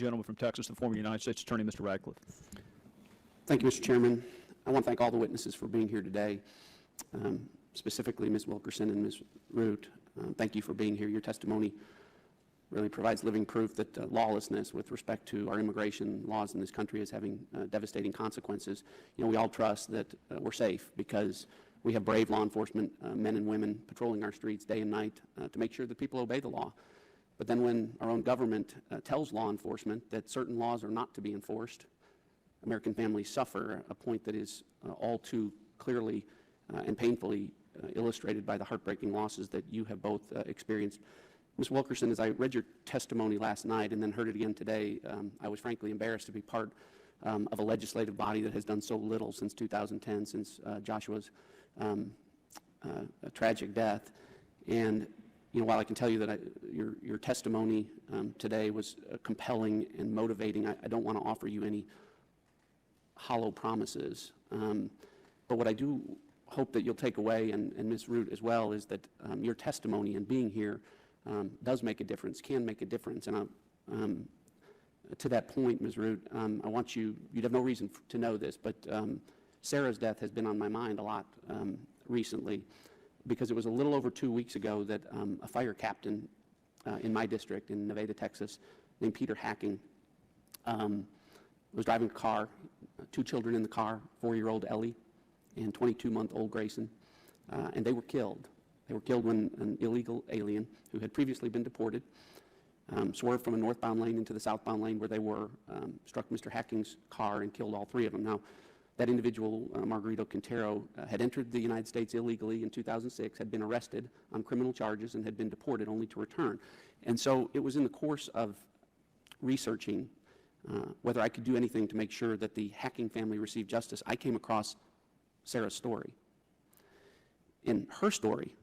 gentleman from Texas, the former United States Attorney, Mr. Ratcliffe. Thank you, Mr. Chairman. I want to thank all the witnesses for being here today, specifically Ms. Wilkerson and Ms. Root. Thank you for being here. Your testimony really provides living proof that lawlessness with respect to our immigration laws in this country is having devastating consequences. You know, we all trust that we're safe because we have brave law enforcement men and women patrolling our streets day and night to make sure that people obey the law. But then when our own government tells law enforcement that certain laws are not to be enforced, American families suffer, a point that is all too clearly and painfully illustrated by the heartbreaking losses that you have both experienced. Ms. Wilkerson, as I read your testimony last night and then heard it again today, I was frankly embarrassed to be part of a legislative body that has done so little since 2010, since Joshua's tragic death. And you know, while I can tell you that your testimony today was compelling and motivating, I don't want to offer you any hollow promises. But what I do hope that you'll take away, and Ms. Root as well, is that your testimony and being here does make a difference, can make a difference. And to that point, Ms. Root, I want you'd have no reason to know this, but Sarah's death has been on my mind a lot recently, because it was a little over 2 weeks ago that a fire captain in my district in Nevada, Texas, named Peter Hacking, was driving a car, 2 children in the car, 4-year-old Ellie and 22-month-old Grayson, and they were killed. They were killed when an illegal alien who had previously been deported swerved from a northbound lane into the southbound lane where they were, struck Mr. Hacking's car and killed all 3 of them. Now, that individual, Margarito Quintero, had entered the United States illegally in 2006, had been arrested on criminal charges, and had been deported only to return. And so it was in the course of researching whether I could do anything to make sure that the Hacking family received justice, I came across Sarah's story. And her story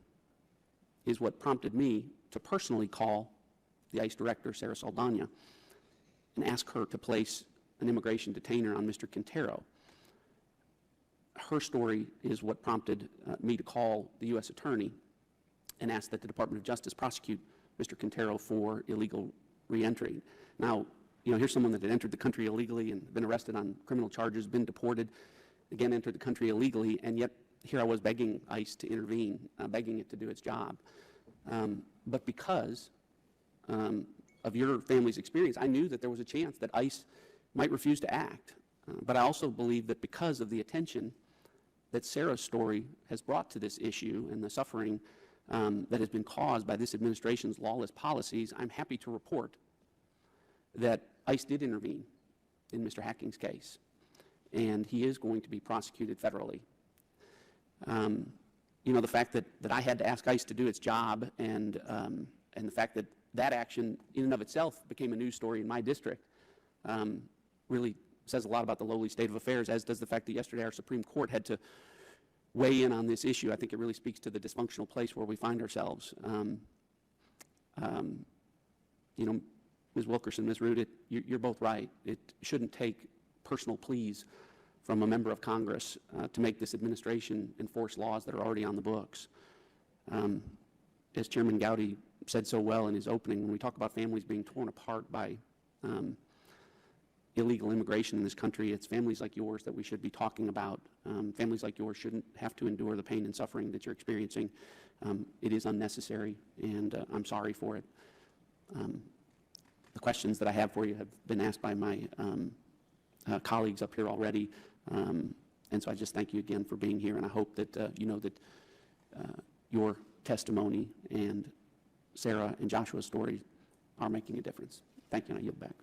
is what prompted me to personally call the ICE director, Sarah Saldana, and ask her to place an immigration detainer on Mr. Quintero. Her story is what prompted me to call the U.S. Attorney and ask that the Department of Justice prosecute Mr. Quintero for illegal reentry. Now, you know, here's someone that had entered the country illegally and been arrested on criminal charges, been deported, again entered the country illegally, and yet here I was begging ICE to intervene, begging it to do its job. But because of your family's experience, I knew that there was a chance that ICE might refuse to act. But I also believe that because of the attention that Sarah's story has brought to this issue and the suffering that has been caused by this administration's lawless policies, I'm happy to report that ICE did intervene in Mr. Hacking's case, and he is going to be prosecuted federally. You know, the fact that I had to ask ICE to do its job, and the fact that that action in and of itself became a news story in my district really says a lot about the lowly state of affairs, as does the fact that yesterday our Supreme Court had to weigh in on this issue. I think it really speaks to the dysfunctional place where we find ourselves. You know, Ms. Wilkerson, Ms. Root, you're both right. It shouldn't take personal pleas from a member of Congress to make this administration enforce laws that are already on the books. As Chairman Gowdy said so well in his opening, when we talk about families being torn apart by illegal immigration in this country, it's families like yours that we should be talking about. Families like yours shouldn't have to endure the pain and suffering that you're experiencing. It is unnecessary, and I'm sorry for it. The questions that I have for you have been asked by my colleagues up here already, and so I just thank you again for being here, and I hope that you know that your testimony and Sarah and Joshua's story are making a difference. Thank you, and I yield back.